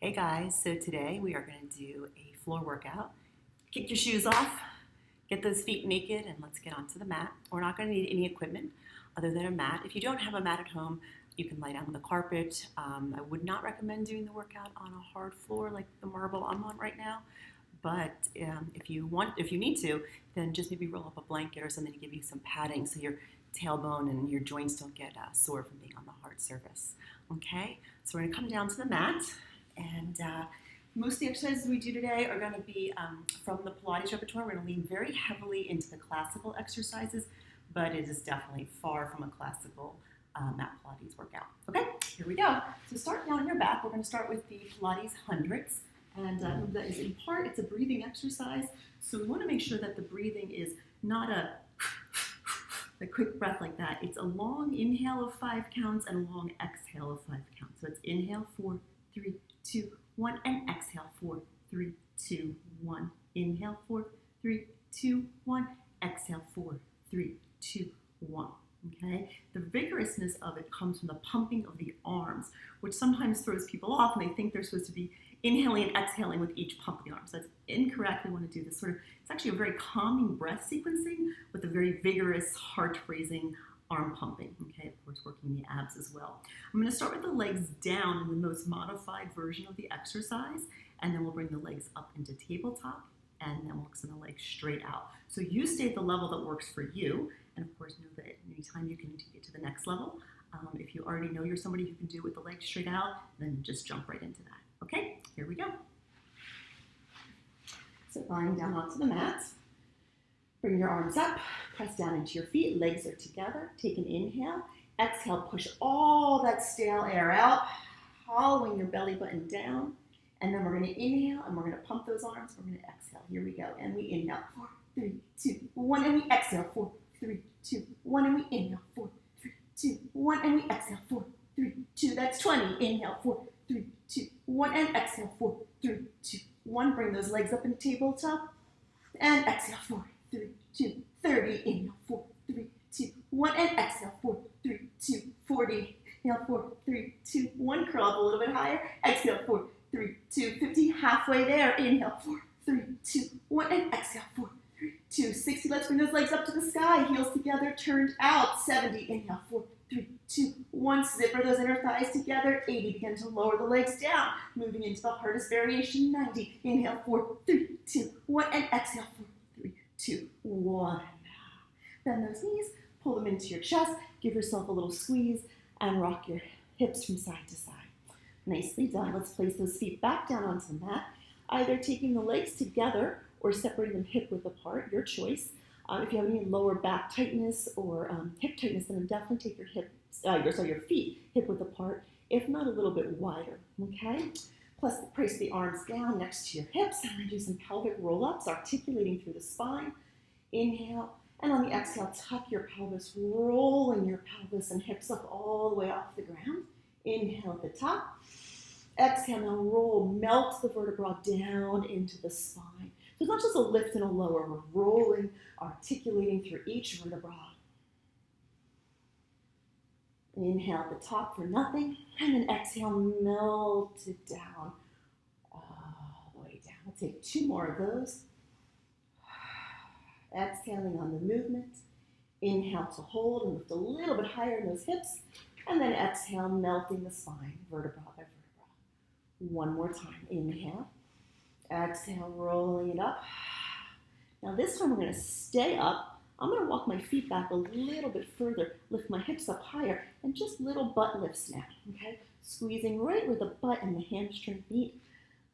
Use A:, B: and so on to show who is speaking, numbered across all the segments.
A: Hey guys, so today we are going to do a floor workout. Kick your shoes off, get those feet naked, and let's get onto the mat. We're not going to need any equipment other than a mat. If you don't have a mat at home, you can lie down on the carpet. I would not recommend doing the workout on a hard floor like the marble I'm on right now. But if you need to, then just maybe roll up a blanket or something to give you some padding so your tailbone and your joints don't get sore from being on the hard surface. Okay, so we're going to come down to the mat. And most of the exercises we do today are going to be from the Pilates repertoire. We're going to lean very heavily into the classical exercises, but it is definitely far from a classical mat Pilates workout. Okay, here we go. So start down on your back. We're going to start with the Pilates hundreds. And that is in part, it's a breathing exercise. So we want to make sure that the breathing is not a quick breath like that. It's a long inhale of 5 counts and a long exhale of 5 counts. So it's inhale, 4, 3, 2, 1, and exhale, 4, 3, 2, 1. Inhale, 4, 3, 2, 1. Exhale, 4, 3, 2, 1. Okay? The vigorousness of it comes from the pumping of the arms, which sometimes throws people off and they think they're supposed to be inhaling and exhaling with each pump of the arms. That's incorrect. We want to do this it's actually a very calming breath sequencing with a very vigorous, heart-raising arm pumping, okay, of course working the abs as well. I'm going to start with the legs down in the most modified version of the exercise, and then we'll bring the legs up into tabletop, and then we'll send the legs straight out. So you stay at the level that works for you, and of course know that anytime you can get to the next level. If you already know you're somebody who can do it with the legs straight out, then just jump right into that. Okay, here we go. So lying down onto the mat. Bring your arms up, press down into your feet, legs are together. Take an inhale. Exhale, push all that stale air out, hollowing your belly button down. And then we're going to inhale and we're going to pump those arms. We're going to exhale. Here we go. And we inhale, 4, 3, 2, 1. And we exhale, 4, 3, 2, 1. And we inhale, 4, 3, 2, 1. And we exhale, 4, 3, 2. That's 20. Inhale, 4, 3, 2, 1. And exhale, 4, 3, 2, 1. Bring those legs up in tabletop. And exhale, 4, 3, 2, 30. Inhale, 4, 3, 2, 1. And exhale, 4, 3, 2, 40. Inhale, 4, 3, 2, 1. Curl up a little bit higher. Exhale, 4, 3, 2, 50. Halfway there. Inhale, 4, 3, 2, 1. And exhale, 4, 3, 2, 60. Let's bring those legs up to the sky. Heels together, turned out. 70. Inhale, 4, 3, 2, 1. Zipper those inner thighs together. 80. Begin to lower the legs down. Moving into the hardest variation. 90. Inhale, 4, 3, 2, 1. And exhale, 4, 3, 2, 1. Bend those knees. Pull them into your chest. Give yourself a little squeeze and rock your hips from side to side. Nicely done. Let's place those feet back down onto the mat, either taking the legs together or separating them hip width apart, your choice. If you have any lower back tightness or hip tightness, then definitely take your feet hip width apart, if not a little bit wider, okay? Plus, place the arms down next to your hips. I'm going to do some pelvic roll-ups, articulating through the spine. Inhale, and on the exhale, tuck your pelvis, rolling your pelvis and hips up all the way off the ground. Inhale at the top. Exhale, now roll, melt the vertebra down into the spine. So it's not just a lift and a lower, we're rolling, articulating through each vertebra. Inhale at the top for nothing, and then exhale, melt it down, all the way down. We'll take 2 more of those. Exhaling on the movement. Inhale to hold and lift a little bit higher in those hips, and then exhale, melting the spine, vertebra by vertebra. One more time. Inhale. Exhale, rolling it up. Now this time we're going to stay up. I'm going to walk my feet back a little bit further, lift my hips up higher, and just little butt lifts now, okay? Squeezing right where the butt and the hamstring meet,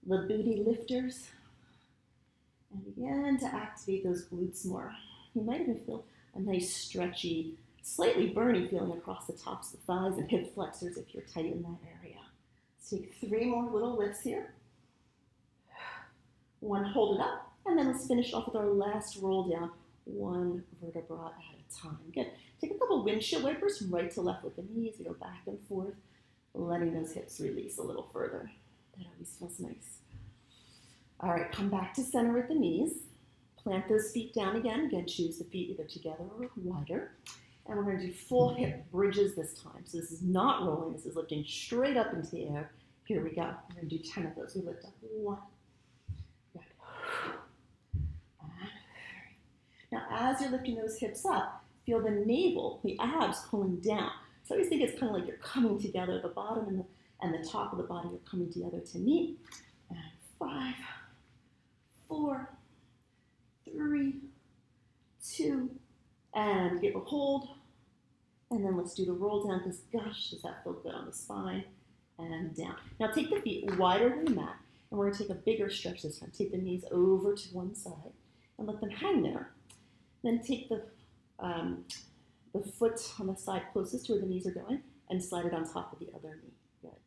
A: the booty lifters, and begin to activate those glutes more. You might even feel a nice stretchy, slightly burning feeling across the tops of the thighs and hip flexors if you're tight in that area. Let's take 3 more little lifts here. 1, hold it up, and then let's finish off with our last roll down, 1 vertebra at a time. Good. Take a couple windshield wipers from right to left with the knees. You go back and forth, letting those hips release a little further. That always feels nice. All right, come back to center with the knees. Plant those feet down again. Again, choose the feet either together or wider. And we're going to do full hip bridges this time. So this is not rolling. This is lifting straight up into the air. Here we go. We're going to do 10 of those. We lift up. 1. Good. And 3. Now, as you're lifting those hips up, feel the navel, the abs pulling down. So I always think it's kind of like you're coming together. The bottom and the top of the body are coming together to meet. And 5, 4, 3, 2, and give a hold. And then let's do the roll down, because gosh, does that feel good on the spine. And down. Now take the feet wider than the mat, and we're going to take a bigger stretch this time. Take the knees over to one side and let them hang there. Then take the foot on the side closest to where the knees are going and slide it on top of the other knee. Good.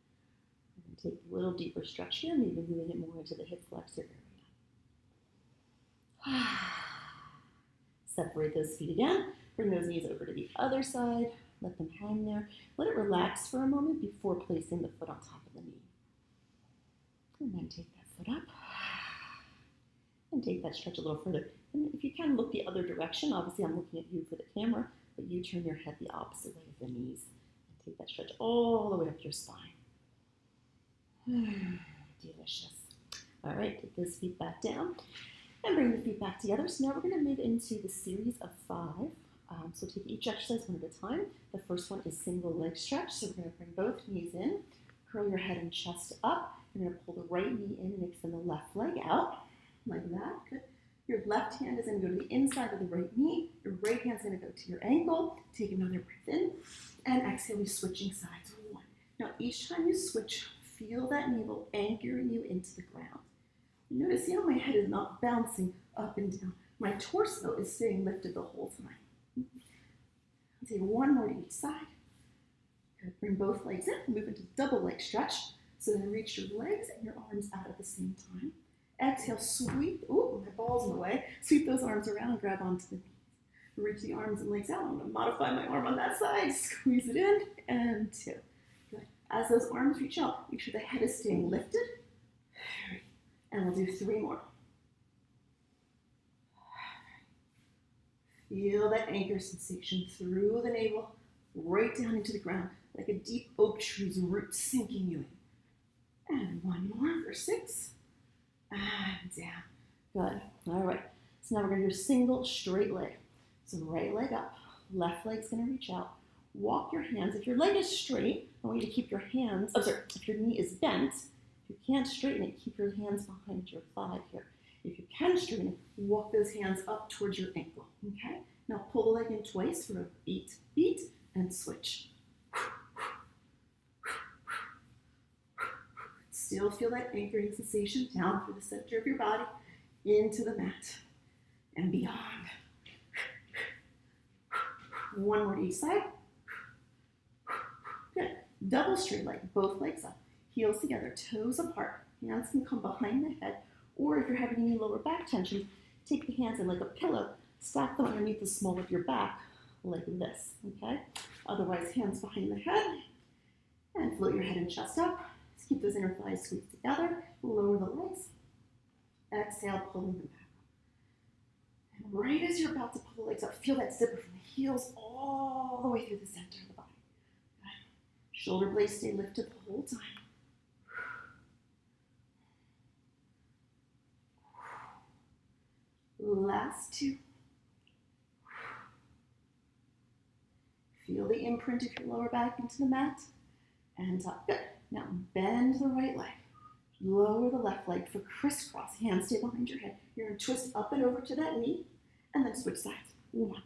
A: And take a little deeper stretch here, maybe moving it more into the hip flexor area. Separate those feet again. Bring those knees over to the other side. Let them hang there. Let it relax for a moment before placing the foot on top of the knee. And then take that foot up. And take that stretch a little further. And if you can, look the other direction. Obviously, I'm looking at you for the camera, but you turn your head the opposite way of the knees. And take that stretch all the way up your spine. Delicious. All right, take those feet back down. And bring the feet back together. So now we're going to move into the series of 5. So take each exercise one at a time. The first one is single leg stretch. So we're going to bring both knees in, curl your head and chest up. You're going to pull the right knee in and extend the left leg out, like that. Good. Your left hand is going to go to the inside of the right knee. Your right hand is going to go to your ankle. Take another breath in, and exhale, we're switching sides. 1. Now each time you switch, feel that navel anchoring you into the ground. Notice how my head is not bouncing up and down. My torso is staying lifted the whole time. Take one more to each side. Good. Bring both legs in. Move into double leg stretch. So then reach your legs and your arms out at the same time. Exhale, sweep. Oh, my ball's in the way. Sweep those arms around and grab onto the knees. Reach the arms and legs out. I'm going to modify my arm on that side. Squeeze it in. And 2. Good. As those arms reach out, make sure the head is staying lifted. 3. And we'll do 3 more. Feel that anchor sensation through the navel, right down into the ground, like a deep oak tree's roots sinking you in. And 1 more for 6. And down. Good. All right. So now we're going to do a single straight leg. So right leg up, left leg's going to reach out. Walk your hands. If your leg is straight, I want you to keep your hands, if your knee is bent, if you can't straighten it, keep your hands behind your thigh here. If you can straighten it, walk those hands up towards your ankle, okay? Now pull the leg in twice for a beat, beat, and switch. Still feel that anchoring sensation down through the center of your body, into the mat, and beyond. 1 more to each side. Good. Double straight leg, both legs up, heels together, toes apart. Hands can come behind the head. Or if you're having any lower back tension, take the hands in like a pillow, stack them underneath the small of your back, like this, okay? Otherwise, hands behind the head, and float your head and chest up. Just keep those inner thighs squeezed together, lower the legs. Exhale, pulling them back up. And right as you're about to pull the legs up, feel that zipper from the heels all the way through the center of the body. Good. Shoulder blades stay lifted the whole time. Last 2. Feel the imprint of your lower back into the mat and up. Good. Now bend the right leg. Lower the left leg for crisscross. Hands stay behind your head. You're going to twist up and over to that knee and then switch sides. 1.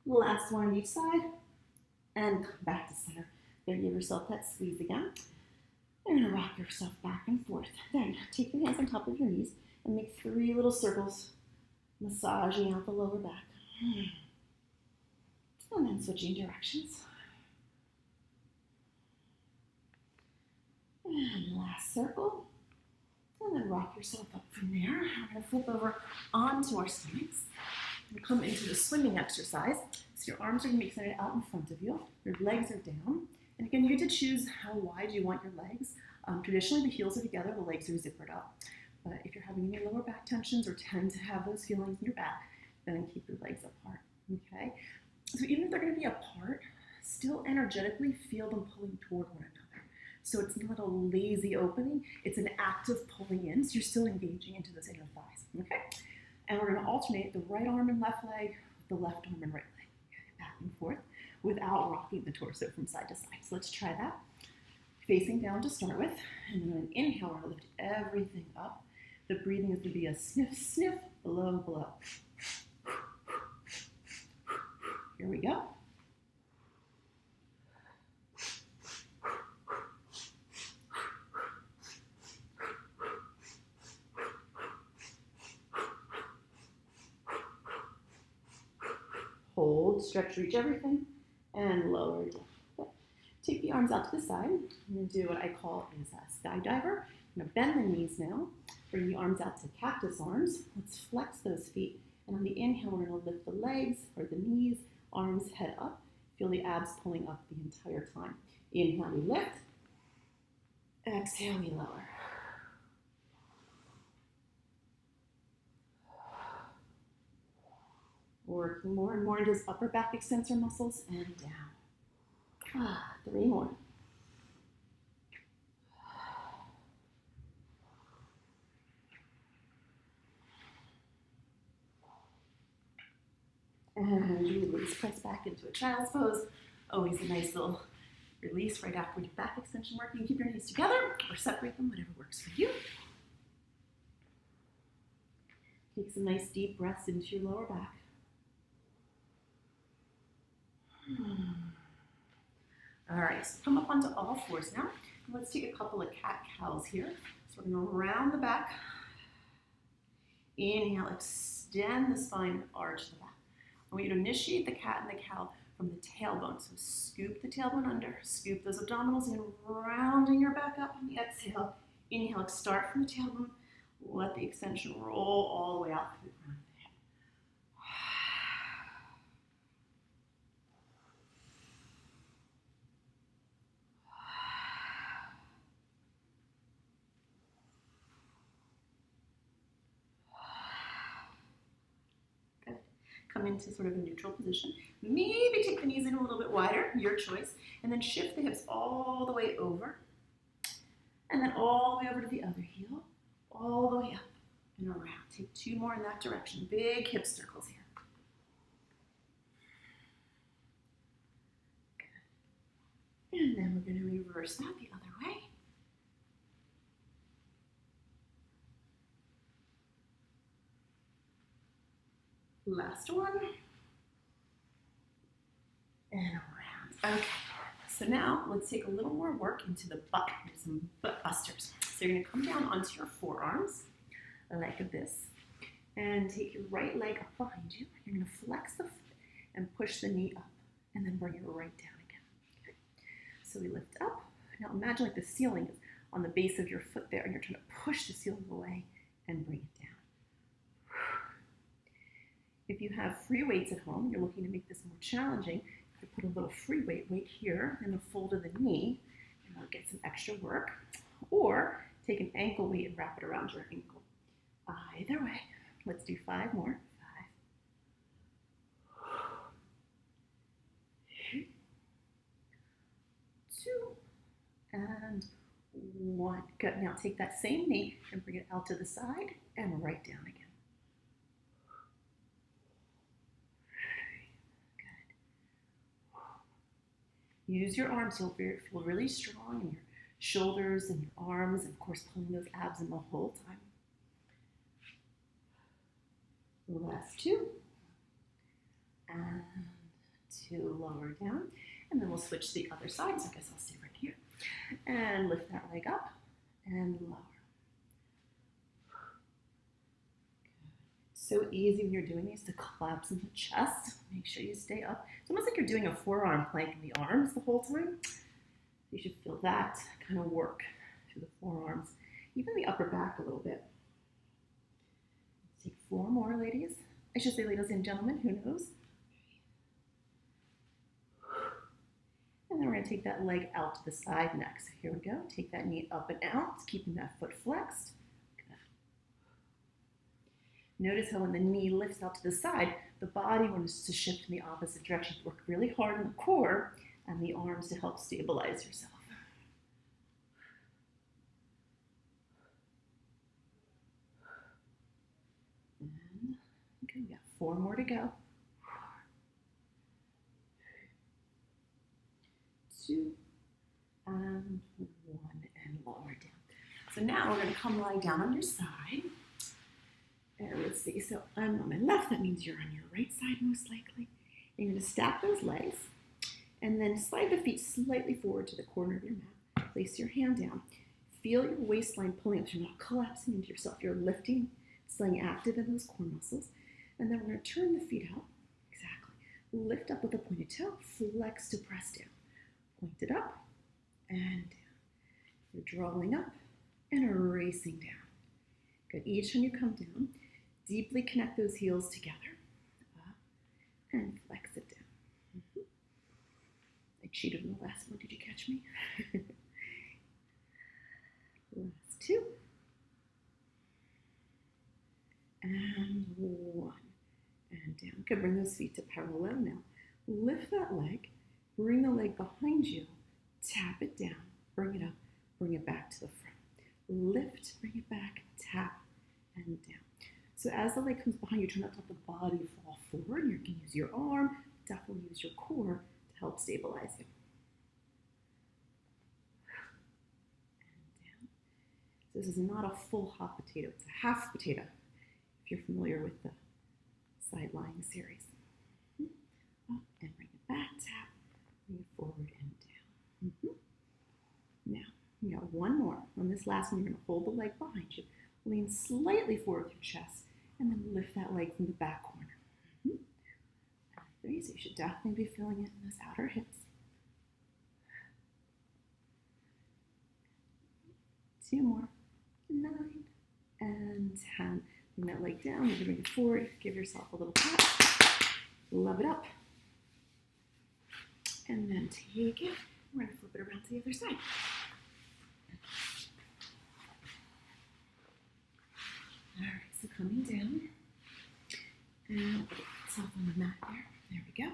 A: Last one on each side. And come back to center. Then give yourself that squeeze again. You're going to rock yourself back and forth. Then take your hands on top of your knees and make 3 little circles, massaging out the lower back. And then switching directions. And last circle. And then rock yourself up from there. We're going to flip over onto our stomachs. And come into the swimming exercise. So your arms are going to be extended out in front of you. Your legs are down. And again, you get to choose how wide you want your legs. Traditionally, the heels are together, the legs are zippered up. But if you're having any lower back tensions or tend to have those feelings in your back, then keep your legs apart, okay? So even if they're gonna be apart, still energetically feel them pulling toward one another. So it's not a lazy opening, it's an active pulling in, so you're still engaging into those inner thighs, okay? And we're gonna alternate the right arm and left leg with the left arm and right leg, okay? Back and forth, without rocking the torso from side to side. So let's try that. Facing down to start with, and then on an inhale, we're gonna lift everything up. The breathing is gonna be a sniff, sniff, blow, blow. Here we go. Hold, stretch, reach everything, and lower down. Okay. Take the arms out to the side. I'm going to do what I call is a skydiver. I'm going to bend the knees now. Bring the arms out to cactus arms. Let's flex those feet. And on the inhale, we're going to lift the legs or the knees, arms, head up. Feel the abs pulling up the entire time. Inhale, we lift. Exhale, we lower. Working more and more into those upper back extensor muscles and down. 3 more. And release, press back into a child's pose. Always a nice little release right after we do back extension work. You can keep your knees together or separate them, whatever works for you. Take some nice deep breaths into your lower back. All right, so come up onto all fours now. Let's take a couple of cat cows here. So we're gonna round the back. Inhale, extend the spine, arch the back. I want you to initiate the cat and the cow from the tailbone. So scoop the tailbone under, scoop those abdominals in, rounding your back up on the exhale. Inhale, start from the tailbone. Let the extension roll all the way out through the crown of the head. Good. Come into sort of a neutral position. Maybe take the knees in a little bit wider, your choice, and then shift the hips all the way over, and then all the way over to the other heel, all the way up and around. Take 2 more in that direction. Big hip circles here. Good. And then we're going to reverse that the other way. Last one. And around. Okay. So now let's take a little more work into the butt. Do some butt busters. So you're going to come down onto your forearms like this. And take your right leg up behind you. You're going to flex the foot and push the knee up. And then bring it right down again. Okay. So we lift up. Now imagine like the ceiling is on the base of your foot there. And you're trying to push the ceiling away and bring it down. If you have free weights at home, you're looking to make this more challenging, you put a little free weight right here in the fold of the knee, and that'll get some extra work. Or take an ankle weight and wrap it around your ankle. Either way, let's do 5 more. 5, 2, and 1. Good. Now take that same knee and bring it out to the side and right down again. Use your arms, you'll feel really strong in your shoulders and your arms, and of course pulling those abs in the whole time. The last 2. And 2, lower down. And then we'll switch to the other side, so I guess I'll stay right here. And lift that leg up and lower. So easy when you're doing these to collapse in the chest. Make sure you stay up. It's almost like you're doing a forearm plank in the arms the whole time. You should feel that kind of work through the forearms, even the upper back a little bit. Let's take 4 more, ladies. I should say ladies and gentlemen, who knows? And then we're gonna take that leg out to the side next. So here we go. Take that knee up and out, keeping that foot flexed. Notice how when the knee lifts out to the side, the body wants to shift in the opposite direction. Work really hard on the core and the arms to help stabilize yourself. And okay, we got 4 more to go. 2 and 1 and lower down. So now we're going to come lie down on your side. And let's see, so I'm on my left, that means you're on your right side most likely. And you're going to stack those legs and then slide the feet slightly forward to the corner of your mat. Place your hand down. Feel your waistline pulling up. You're not collapsing into yourself. You're lifting, staying active in those core muscles. And then we're going to turn the feet out. Exactly. Lift up with a pointed toe. Flex to press down. Point it up and down. You're drawing up and erasing down. Good. Each time you come down, deeply connect those heels together. Up and flex it down. I cheated in the last one. Did you catch me? Last 2. And 1. And down. Good. Bring those feet to parallel now. Lift that leg. Bring the leg behind you. Tap it down. Bring it up. Bring it back to the front. Lift. Bring it back. Tap and down. So as the leg comes behind you, try not to let the body fall forward. You can use your arm. Definitely use your core to help stabilize you. This is not a full hot potato, it's a half potato, if you're familiar with the side lying series. Up and bring it back, tap, bring it forward and down. Now, we got 1 more. On this last one, you're going to hold the leg behind you, lean slightly forward with your chest, and then lift that leg from the back corner. 3, so you should definitely be feeling it in those outer hips. 2 more. 9 and 10. Bring that leg down, maybe bring it forward, give yourself a little pat, love it up, and then take it, we're going to flip it around to the other side. All right, so coming down, and put yourself on the mat there, there we go.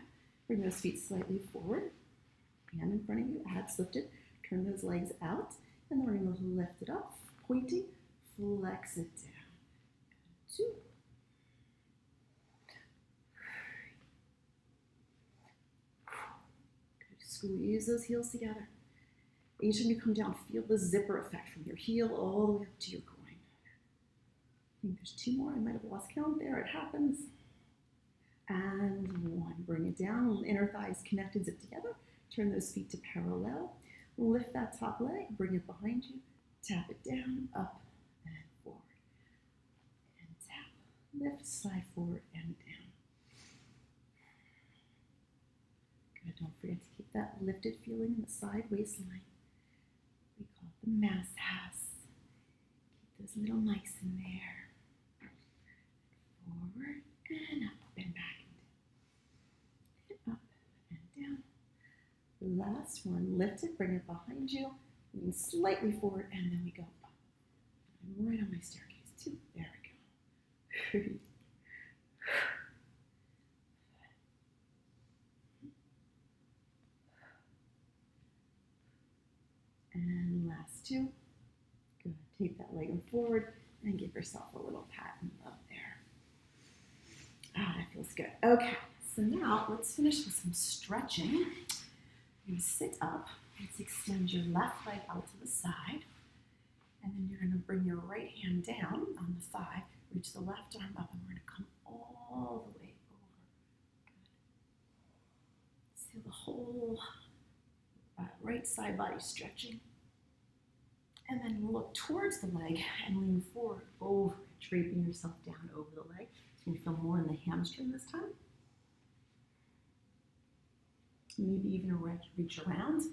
A: Bring those feet slightly forward, hand in front of you, abs lifted, turn those legs out, and then we're going to lift it up, pointing, flex it down. 2. Good. Squeeze those heels together. Each time you come down, feel the zipper effect from your heel all the way up to your groin. I think there's 2 more. I might have lost count there. It happens. And 1. Bring it down. Inner thighs connected, zip together. Turn those feet to parallel. Lift that top leg. Bring it behind you. Tap it down, up, and forward. And tap, lift, slide forward and down. Good, don't forget to keep that lifted feeling in the side waistline. We call it the mass house. Keep those little mice in there. Forward and up and back and down. And up and down. Last one, lift it, bring it behind you. Lean slightly forward, and then we go up. I'm right on my staircase, too. There we go. And last 2. Good. Take that leg forward and give yourself a little pat and love there. Ah, that feels good. Okay, so now let's finish with some stretching. You're going to sit up. Let's extend your left leg out to the side. And then you're going to bring your right hand down on the thigh. Reach the left arm up, and we're going to come all the way over. Good. Feel the whole right side body stretching. And then look towards the leg and lean forward over, draping yourself down over the leg. So you feel more in the hamstring this time. Maybe even reach around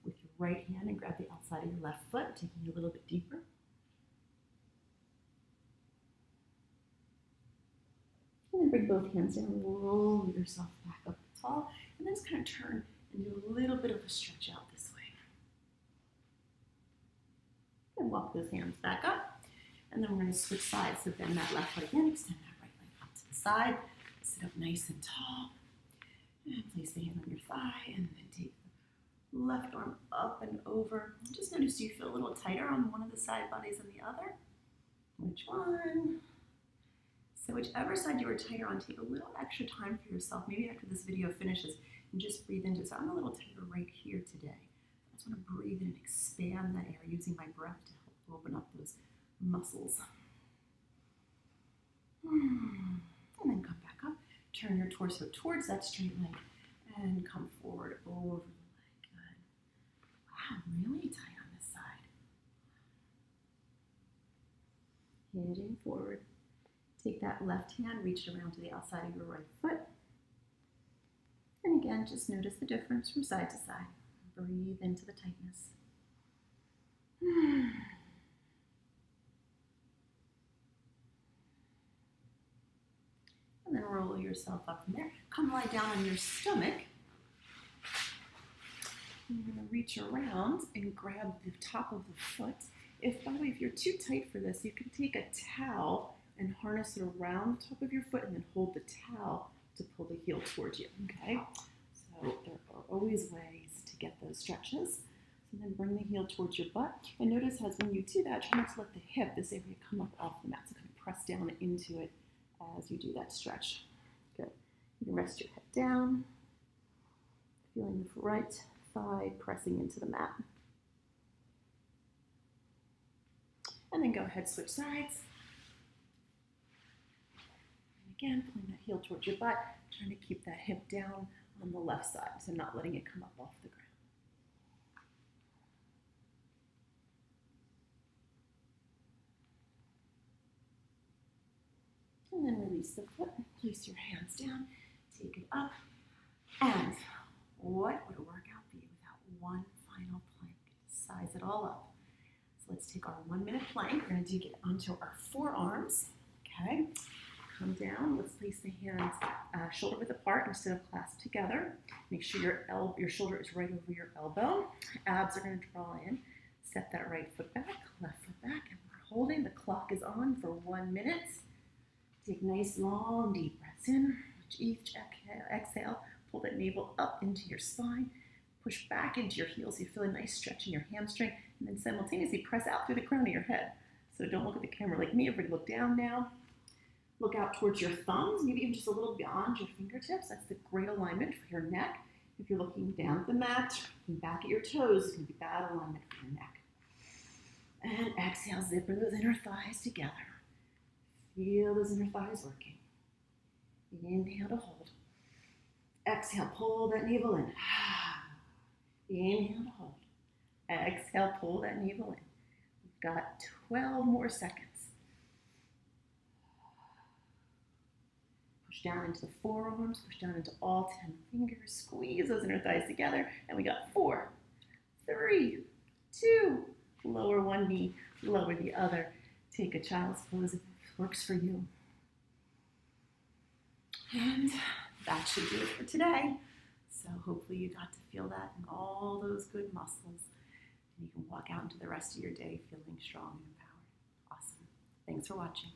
A: with your right hand and grab the outside of your left foot, taking it a little bit deeper. And then bring both hands down, roll yourself back up tall, and then just kind of turn and do a little bit of a stretch out this way. And walk those hands back up, and then we're going to switch sides, so bend that left leg in, extend that right the side. Sit up nice and tall. And place the hand on your thigh and then take the left arm up and over. Just notice you feel a little tighter on one of the side bodies than the other. Which one? So whichever side you were tighter on, take a little extra time for yourself. Maybe after this video finishes, and just breathe into it. So I'm a little tighter right here today. I just want to breathe in and expand that air using my breath to help open up those muscles. And then come back up. Turn your torso towards that straight leg and come forward over the leg. Good. Wow, really tight on this side. Hinging forward. Take that left hand, reach it around to the outside of your right foot. And again, just notice the difference from side to side. Breathe into the tightness. And then roll yourself up from there. Come lie down on your stomach. You're going to reach around and grab the top of the foot. By the way, if you're too tight for this, you can take a towel and harness it around the top of your foot and then hold the towel to pull the heel towards you, okay? So there are always ways to get those stretches. So then bring the heel towards your butt. And notice how when you do that, try not to let the hip, this area, come up off the mat. So kind of press down into it as you do that stretch. Good. You can rest your head down, feeling the right thigh pressing into the mat. And then go ahead, switch sides. Again, pulling that heel towards your butt, trying to keep that hip down on the left side, so not letting it come up off the ground. And then release the foot, place your hands down, take it up, and what would a workout be without one final plank? Size it all up. So let's take our 1 minute plank. We're going to get onto our forearms, okay? Come down. Let's place the hands shoulder width apart instead of clasped together. Make sure your shoulder is right over your elbow. Abs are going to draw in. Step that right foot back, left foot back, and we're holding. The clock is on for 1 minute. Take nice, long, deep breaths in. Each exhale, pull that navel up into your spine. Push back into your heels. You feel a nice stretch in your hamstring, and then simultaneously press out through the crown of your head. So don't look at the camera like me. Everybody look down now. Look out towards your thumbs, maybe even just a little beyond your fingertips. That's the great alignment for your neck. If you're looking down at the mat, looking back at your toes, it's going to be bad alignment for your neck. And exhale, zipper those inner thighs together. Feel those inner thighs working. Inhale to hold. Exhale, pull that navel in. Inhale to hold. Exhale, pull that navel in. We've got 12 more seconds. Push down into the forearms, push down into all 10 fingers, squeeze those inner thighs together, and we got 4, 3, 2, lower one knee, lower the other. Take a child's pose if it works for you. And that should do it for today. So hopefully you got to feel that in all those good muscles. And you can walk out into the rest of your day feeling strong and empowered. Awesome. Thanks for watching.